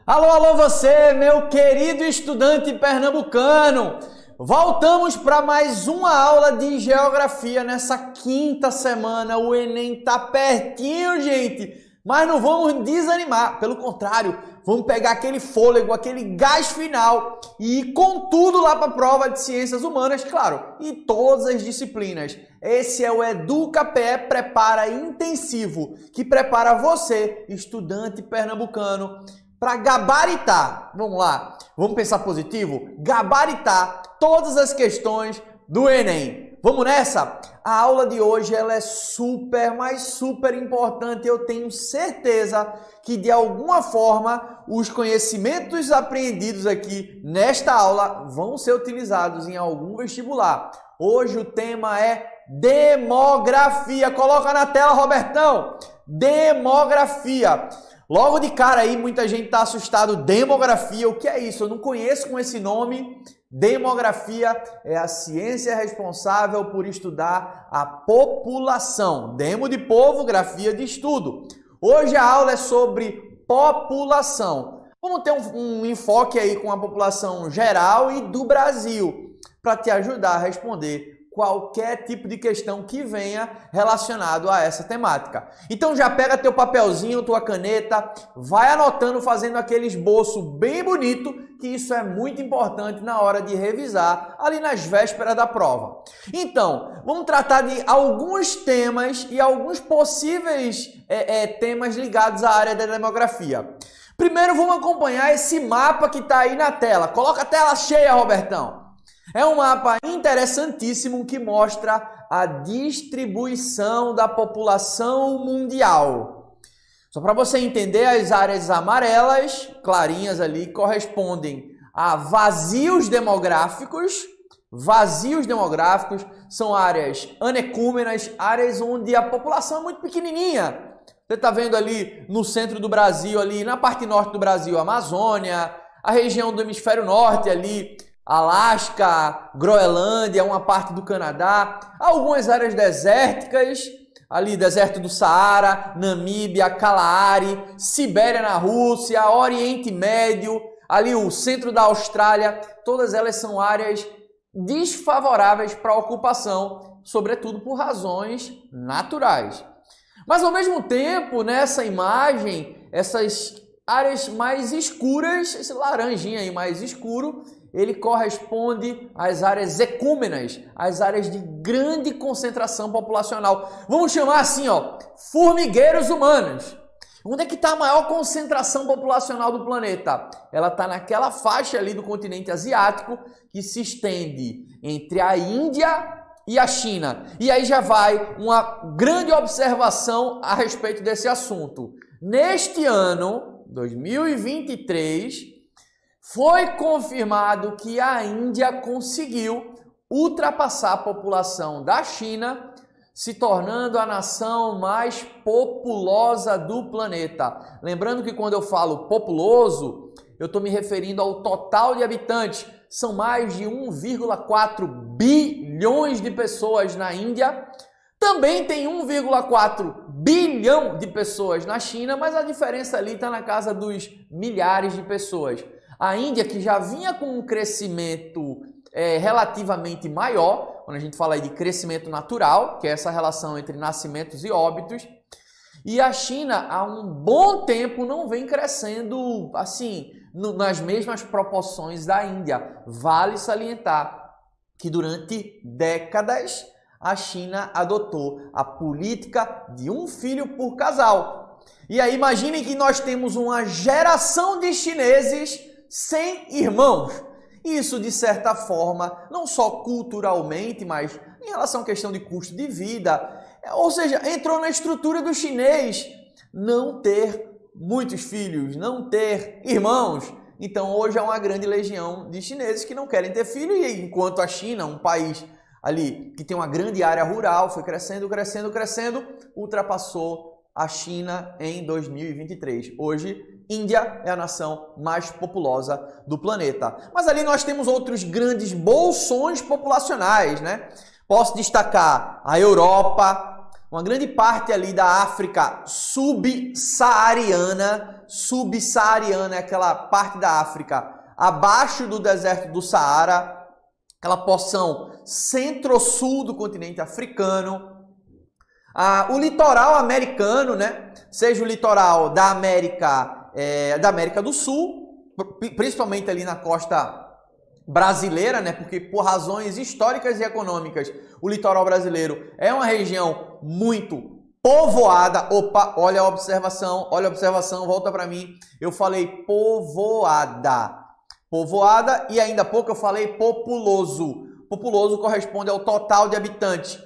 Alô, alô você, meu querido estudante pernambucano! Voltamos para mais uma aula de geografia nessa quinta semana. O Enem tá pertinho, gente, mas não vamos desanimar. Pelo contrário, vamos pegar aquele fôlego, aquele gás final e ir com tudo lá para a prova de ciências humanas, claro, e todas as disciplinas. Esse é o EducaPE Prepara Intensivo, que prepara você, estudante pernambucano, para gabaritar, vamos lá, vamos pensar positivo? Gabaritar todas as questões do Enem. Vamos nessa? A aula de hoje ela é super, mas super importante. Eu tenho certeza que de alguma forma os conhecimentos aprendidos aqui nesta aula vão ser utilizados em algum vestibular. Hoje o tema é demografia. Coloca na tela, Robertão. Demografia. Logo de cara aí, muita gente está assustado. Demografia, o que é isso? Eu não conheço com esse nome. Demografia é a ciência responsável por estudar a população. Demo de povo, grafia de estudo. Hoje a aula é sobre população. Vamos ter um enfoque aí com a população geral e do Brasil, para te ajudar a responder qualquer tipo de questão que venha relacionado a essa temática. Então já pega teu papelzinho, tua caneta, vai anotando, fazendo aquele esboço bem bonito, que isso é muito importante na hora de revisar, ali nas vésperas da prova. Então, vamos tratar de alguns temas e alguns possíveis temas ligados à área da demografia. Primeiro vamos acompanhar esse mapa que está aí na tela. Coloca a tela cheia, Robertão. É um mapa interessantíssimo que mostra a distribuição da população mundial. Só para você entender, as áreas amarelas, clarinhas ali, correspondem a vazios demográficos. Vazios demográficos são áreas anecúmenas, áreas onde a população é muito pequenininha. Você está vendo ali no centro do Brasil, ali na parte norte do Brasil, a Amazônia, a região do hemisfério norte ali, Alasca, Groenlândia, uma parte do Canadá, algumas áreas desérticas, ali deserto do Saara, Namíbia, Kalahari, Sibéria na Rússia, Oriente Médio, ali o centro da Austrália, todas elas são áreas desfavoráveis para a ocupação, sobretudo por razões naturais. Mas ao mesmo tempo, nessa imagem, essas áreas mais escuras, esse laranjinha aí mais escuro, ele corresponde às áreas ecúmenas, às áreas de grande concentração populacional. Vamos chamar assim, ó, formigueiros humanos. Onde é que está a maior concentração populacional do planeta? Ela está naquela faixa ali do continente asiático que se estende entre a Índia e a China. E aí já vai uma grande observação a respeito desse assunto. Neste ano, 2023, foi confirmado que a Índia conseguiu ultrapassar a população da China, se tornando a nação mais populosa do planeta. Lembrando que quando eu falo populoso, eu estou me referindo ao total de habitantes. São mais de 1,4 bilhões de pessoas na Índia. Também tem 1,4 bilhão de pessoas na China, mas a diferença ali está na casa dos milhares de pessoas. A Índia, que já vinha com um crescimento relativamente maior, quando a gente fala aí de crescimento natural, que é essa relação entre nascimentos e óbitos, e a China, há um bom tempo, não vem crescendo assim, nas mesmas proporções da Índia. Vale salientar que durante décadas a China adotou a política de um filho por casal. E aí imaginem que nós temos uma geração de chineses sem irmãos. Isso, de certa forma, não só culturalmente, mas em relação à questão de custo de vida, ou seja, entrou na estrutura do chinês não ter muitos filhos, não ter irmãos. Então, hoje é uma grande legião de chineses que não querem ter filho, e enquanto a China, um país ali que tem uma grande área rural, foi crescendo, crescendo, crescendo, ultrapassou a China em 2023. Hoje, Índia é a nação mais populosa do planeta. Mas ali nós temos outros grandes bolsões populacionais, né? Posso destacar a Europa, uma grande parte ali da África subsaariana é aquela parte da África abaixo do deserto do Saara, aquela porção centro-sul do continente africano. O litoral americano, né? Seja o litoral da América do Sul, principalmente ali na costa brasileira, né? Porque por razões históricas e econômicas, o litoral brasileiro é uma região muito povoada. Opa, olha a observação, volta para mim. Eu falei povoada. Povoada e ainda há pouco eu falei populoso. Populoso corresponde ao total de habitantes.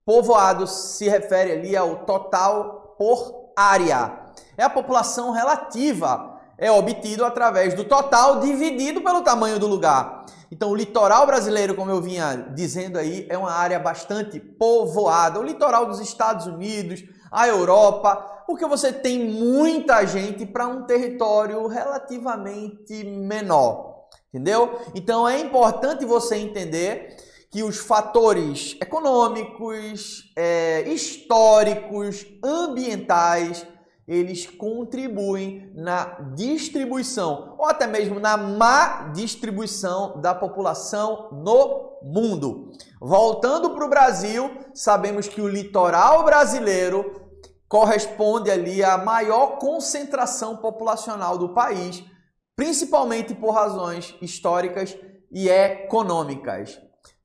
Povoado se refere ali ao total por área. É a população relativa. É obtido através do total dividido pelo tamanho do lugar. Então, o litoral brasileiro, como eu vinha dizendo aí, é uma área bastante povoada. O litoral dos Estados Unidos, a Europa, porque você tem muita gente para um território relativamente menor. Entendeu? Então, é importante você entender que os fatores econômicos, históricos, ambientais, eles contribuem na distribuição ou até mesmo na má distribuição da população no mundo. Voltando para o Brasil, sabemos que o litoral brasileiro corresponde ali à maior concentração populacional do país, principalmente por razões históricas e econômicas.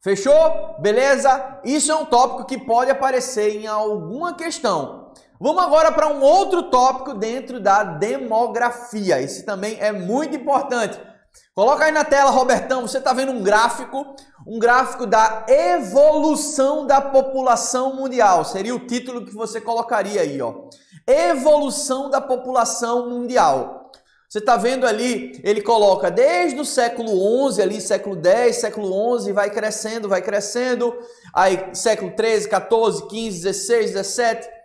Fechou? Beleza? Isso é um tópico que pode aparecer em alguma questão. Vamos agora para um outro tópico dentro da demografia. Esse também é muito importante. Coloca aí na tela, Robertão, você está vendo um gráfico da evolução da população mundial. Seria o título que você colocaria aí, ó. Evolução da população mundial. Você está vendo ali, ele coloca desde o século XI, ali, século X, século XI, vai crescendo. Aí século XIII, XIV, XV, XVI, XVII...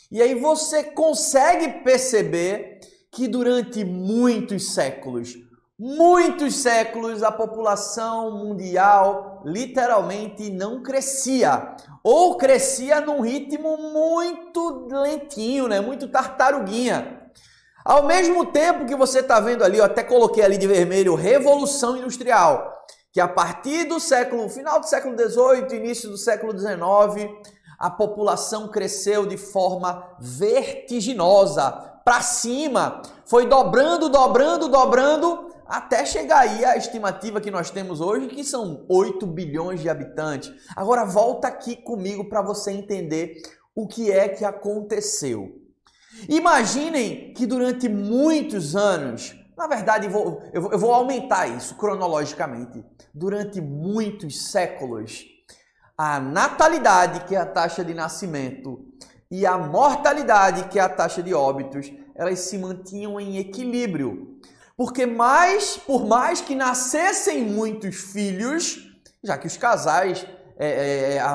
E aí você consegue perceber que durante muitos séculos, a população mundial literalmente não crescia. Ou crescia num ritmo muito lentinho, né? Muito tartaruguinha. Ao mesmo tempo que você está vendo ali, eu até coloquei ali de vermelho, Revolução Industrial, que a partir do final do século XVIII, início do século XIX, a população cresceu de forma vertiginosa, para cima, foi dobrando, até chegar aí a estimativa que nós temos hoje, que são 8 bilhões de habitantes. Agora volta aqui comigo para você entender o que é que aconteceu. Imaginem que durante muitos anos, na verdade eu vou aumentar isso cronologicamente, durante muitos séculos, a natalidade, que é a taxa de nascimento, e a mortalidade, que é a taxa de óbitos, elas se mantinham em equilíbrio. Porque por mais que nascessem muitos filhos, já que os casais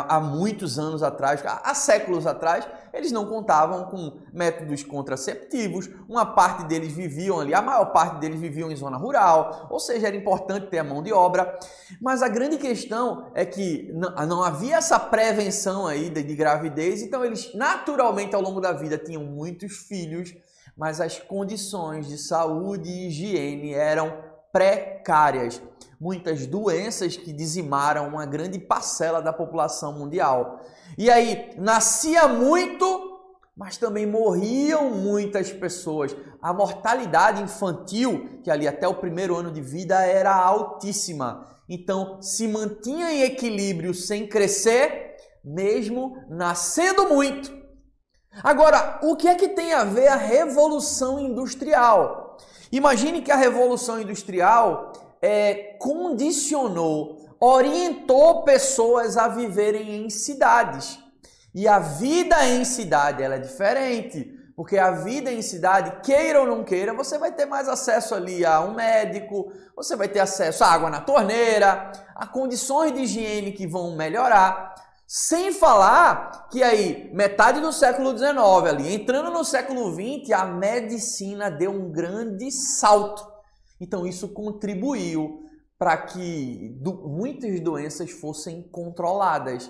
há muitos anos atrás, há séculos atrás, eles não contavam com métodos contraceptivos, uma parte deles viviam ali, a maior parte deles viviam em zona rural, ou seja, era importante ter a mão de obra, mas a grande questão é que não havia essa prevenção aí de gravidez, então eles naturalmente ao longo da vida tinham muitos filhos, mas as condições de saúde e higiene eram precárias. Muitas doenças que dizimaram uma grande parcela da população mundial. E aí, nascia muito, mas também morriam muitas pessoas. A mortalidade infantil, que ali até o primeiro ano de vida era altíssima. Então, se mantinha em equilíbrio sem crescer, mesmo nascendo muito. Agora, o que é que tem a ver a Revolução Industrial? Imagine que a Revolução Industrial orientou pessoas a viverem em cidades. E a vida em cidade ela é diferente, porque a vida em cidade, queira ou não queira, você vai ter mais acesso ali a um médico, você vai ter acesso à água na torneira, a condições de higiene que vão melhorar. Sem falar que aí, metade do século XIX, ali, entrando no século XX, a medicina deu um grande salto. Então isso contribuiu para que muitas doenças fossem controladas.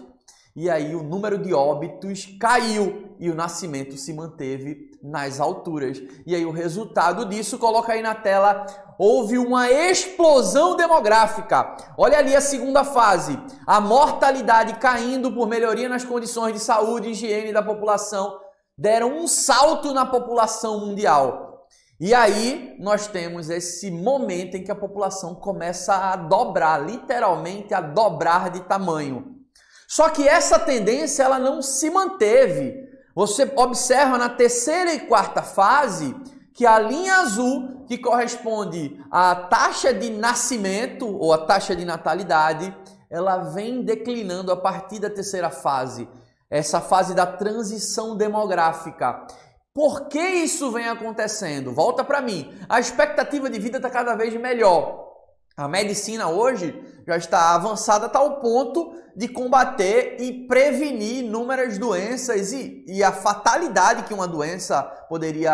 E aí o número de óbitos caiu e o nascimento se manteve nas alturas. E aí o resultado disso, coloca aí na tela, houve uma explosão demográfica. Olha ali a segunda fase, a mortalidade caindo por melhoria nas condições de saúde e higiene da população, deram um salto na população mundial. E aí nós temos esse momento em que a população começa a dobrar, literalmente a dobrar de tamanho. Só que essa tendência ela não se manteve. Você observa na terceira e quarta fase que a linha azul, que corresponde à taxa de nascimento ou a taxa de natalidade, ela vem declinando a partir da terceira fase, essa fase da transição demográfica. Por que isso vem acontecendo? Volta para mim. A expectativa de vida está cada vez melhor. A medicina hoje já está avançada a tal ponto de combater e prevenir inúmeras doenças e a fatalidade que uma doença poderia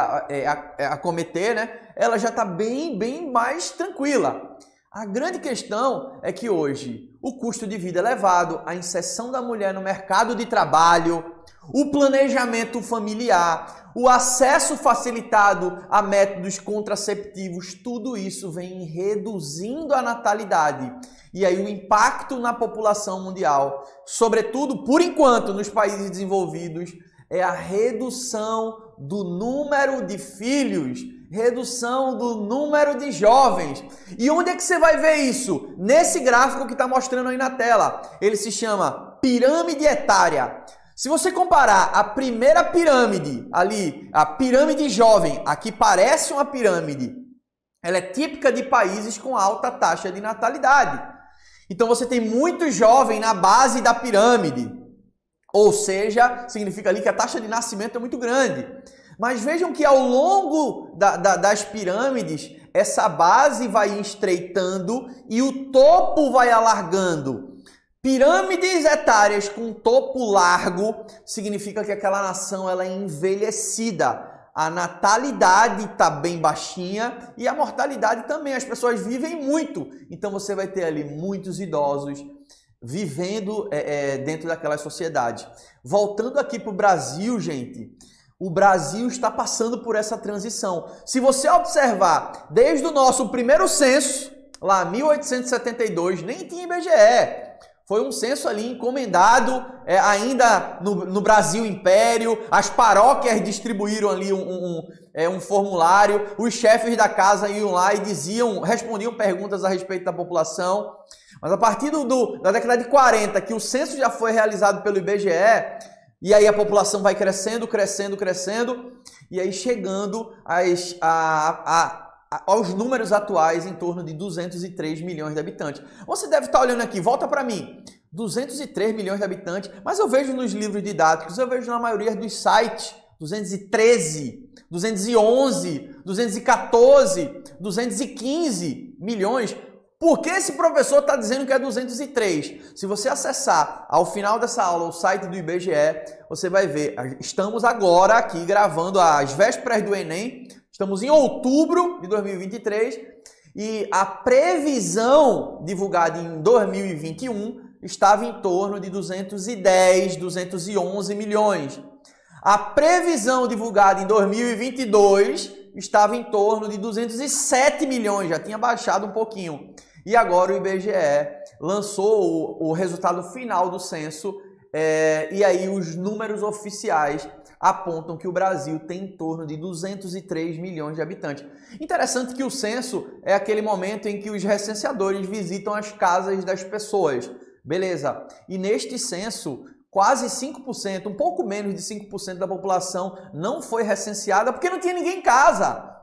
acometer, né? Ela já está bem mais tranquila. A grande questão é que hoje o custo de vida elevado, a inserção da mulher no mercado de trabalho, o planejamento familiar, o acesso facilitado a métodos contraceptivos, tudo isso vem reduzindo a natalidade. E aí o impacto na população mundial, sobretudo, por enquanto, nos países desenvolvidos, é a redução do número de filhos, redução do número de jovens. E onde é que você vai ver isso? Nesse gráfico que está mostrando aí na tela. Ele se chama pirâmide etária. Se você comparar a primeira pirâmide ali, a pirâmide jovem, aqui parece uma pirâmide, ela é típica de países com alta taxa de natalidade. Então você tem muito jovem na base da pirâmide, ou seja, significa ali que a taxa de nascimento é muito grande. Mas vejam que ao longo das pirâmides, essa base vai estreitando e o topo vai alargando. Pirâmides etárias com topo largo significa que aquela nação ela é envelhecida. A natalidade está bem baixinha e a mortalidade também. As pessoas vivem muito. Então você vai ter ali muitos idosos vivendo dentro daquela sociedade. Voltando aqui para o Brasil, gente, o Brasil está passando por essa transição. Se você observar, desde o nosso primeiro censo, lá em 1872, nem tinha IBGE. Foi um censo ali encomendado, ainda no Brasil Império, as paróquias distribuíram ali um formulário, os chefes da casa iam lá e respondiam perguntas a respeito da população. Mas a partir da década de 40, que o censo já foi realizado pelo IBGE, e aí a população vai crescendo, e aí chegando aos números atuais em torno de 203 milhões de habitantes. Você deve estar olhando aqui, volta para mim, 203 milhões de habitantes, mas eu vejo nos livros didáticos, eu vejo na maioria dos sites, 213, 211, 214, 215 milhões. Por que esse professor está dizendo que é 203? Se você acessar ao final dessa aula o site do IBGE, você vai ver, estamos agora aqui gravando às vésperas do Enem, estamos em outubro de 2023 e a previsão divulgada em 2021 estava em torno de 210, 211 milhões. A previsão divulgada em 2022 estava em torno de 207 milhões, já tinha baixado um pouquinho. E agora o IBGE lançou o resultado final do censo e aí os números oficiais apontam que o Brasil tem em torno de 203 milhões de habitantes. Interessante que o censo é aquele momento em que os recenseadores visitam as casas das pessoas. Beleza. E neste censo, quase 5%, um pouco menos de 5% da população não foi recenseada porque não tinha ninguém em casa.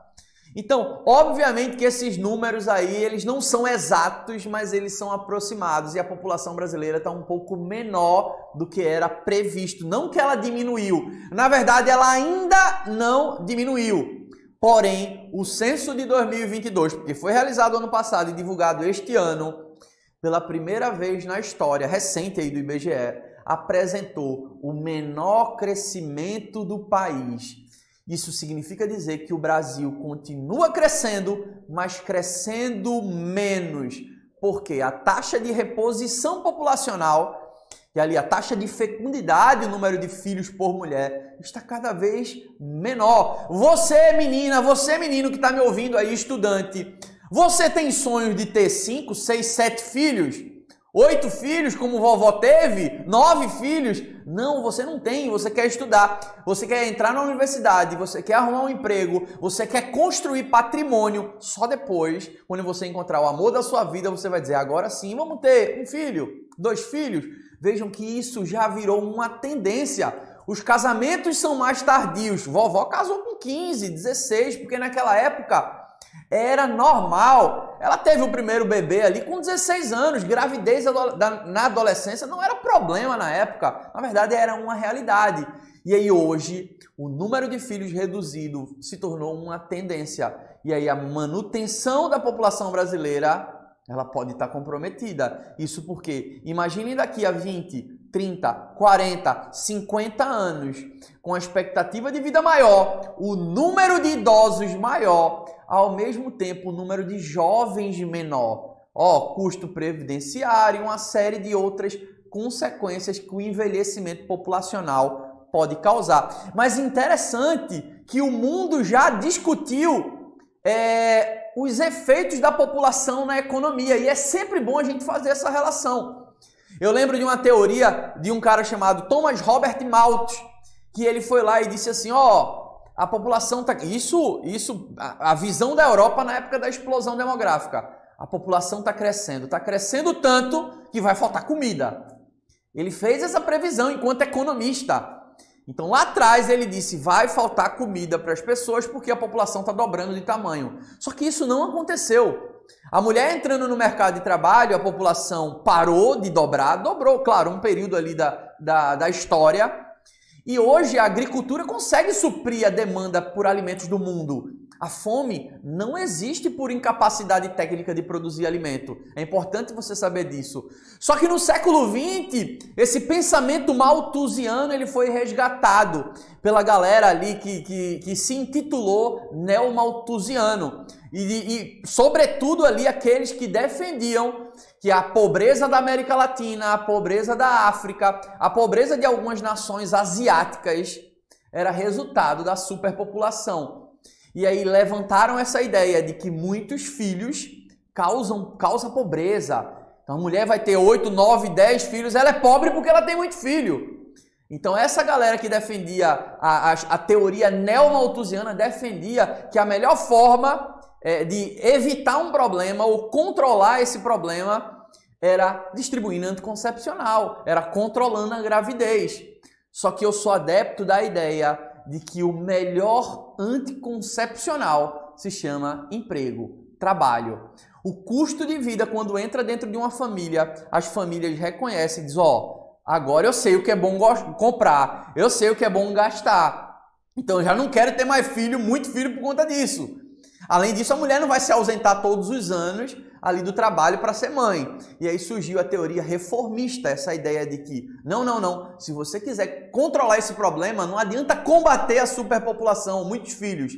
Então, obviamente que esses números aí, eles não são exatos, mas eles são aproximados e a população brasileira está um pouco menor do que era previsto. Não que ela diminuiu, na verdade ela ainda não diminuiu. Porém, o censo de 2022, porque foi realizado ano passado e divulgado este ano, pela primeira vez na história recente aí do IBGE, apresentou o menor crescimento do país. Isso significa dizer que o Brasil continua crescendo, mas crescendo menos, porque a taxa de reposição populacional, que ali a taxa de fecundidade, o número de filhos por mulher, está cada vez menor. Você, menina, você, menino que está me ouvindo aí, estudante, você tem sonhos de ter 5, 6, 7 filhos? 8 filhos, como vovó teve? 9 filhos? Não, você não tem, você quer estudar, você quer entrar na universidade, você quer arrumar um emprego, você quer construir patrimônio. Só depois, quando você encontrar o amor da sua vida, você vai dizer, agora sim, vamos ter 1 filho, 2 filhos. Vejam que isso já virou uma tendência. Os casamentos são mais tardios. Vovó casou com 15, 16, porque naquela época era normal. Ela teve o primeiro bebê ali com 16 anos. Gravidez na adolescência não era problema na época. Na verdade, era uma realidade. E aí hoje, o número de filhos reduzido se tornou uma tendência. E aí a manutenção da população brasileira, ela pode estar comprometida. Isso porque, imaginem daqui a 20, 30, 40, 50 anos, com a expectativa de vida maior, o número de idosos maior, ao mesmo tempo o número de jovens menor. Custo previdenciário, uma série de outras consequências que o envelhecimento populacional pode causar. Mas interessante que o mundo já discutiu os efeitos da população na economia, e é sempre bom a gente fazer essa relação. Eu lembro de uma teoria de um cara chamado Thomas Robert Malthus, que ele foi lá e disse assim, a população tá... a visão da Europa na época da explosão demográfica. A população está crescendo tanto que vai faltar comida. Ele fez essa previsão enquanto economista. Então lá atrás ele disse, vai faltar comida para as pessoas porque a população está dobrando de tamanho. Só que isso não aconteceu. A mulher entrando no mercado de trabalho, a população parou de dobrar, dobrou, claro, um período ali da história. E hoje a agricultura consegue suprir a demanda por alimentos do mundo. A fome não existe por incapacidade técnica de produzir alimento. É importante você saber disso. Só que no século XX, esse pensamento malthusiano ele foi resgatado pela galera ali que se intitulou neo-malthusiano. E sobretudo ali aqueles que defendiam que a pobreza da América Latina, a pobreza da África, a pobreza de algumas nações asiáticas era resultado da superpopulação. E aí levantaram essa ideia de que muitos filhos causam pobreza. Então a mulher vai ter 8, 9, 10 filhos, ela é pobre porque ela tem muito filho. Então essa galera que defendia a teoria neo-malthusiana defendia que a melhor forma de evitar um problema ou controlar esse problema era distribuindo anticoncepcional, era controlando a gravidez. Só que eu sou adepto da ideia de que o melhor anticoncepcional se chama emprego, trabalho. O custo de vida, quando entra dentro de uma família, as famílias reconhecem e dizem, agora eu sei o que é bom comprar, eu sei o que é bom gastar. Então eu já não quero ter mais filho, muito filho por conta disso. Além disso, a mulher não vai se ausentar todos os anos ali do trabalho para ser mãe. E aí surgiu a teoria reformista, essa ideia de que não, se você quiser controlar esse problema, não adianta combater a superpopulação, muitos filhos.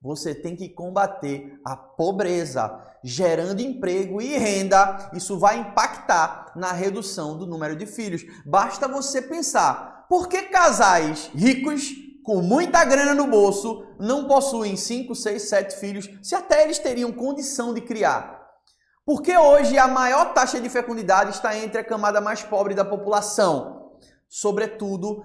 Você tem que combater a pobreza, gerando emprego e renda. Isso vai impactar na redução do número de filhos. Basta você pensar, por que casais ricos com muita grana no bolso não possuem 5, 6, 7 filhos, se até eles teriam condição de criar? Porque hoje a maior taxa de fecundidade está entre a camada mais pobre da população, sobretudo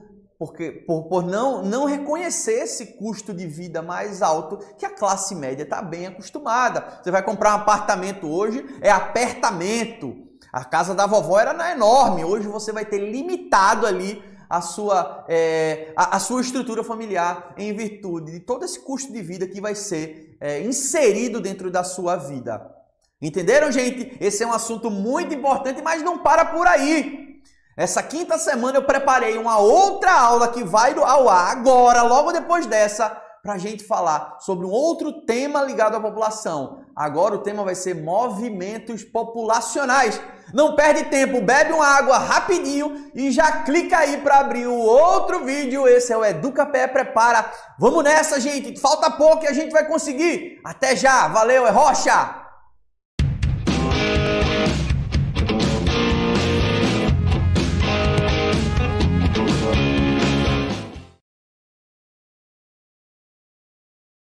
por não reconhecer esse custo de vida mais alto que a classe média está bem acostumada. Você vai comprar um apartamento hoje, é apertamento. A casa da vovó era enorme, hoje você vai ter limitado ali a sua estrutura familiar em virtude de todo esse custo de vida que vai ser inserido dentro da sua vida. Entenderam, gente? Esse é um assunto muito importante, mas não para por aí. Essa quinta semana eu preparei uma outra aula que vai ao ar agora, logo depois dessa, para a gente falar sobre um outro tema ligado à população. Agora o tema vai ser movimentos populacionais. Não perde tempo, bebe uma água rapidinho e já clica aí para abrir o outro vídeo. Esse é o Educapé Prepara. Vamos nessa, gente. Falta pouco e a gente vai conseguir. Até já. Valeu, é Rocha!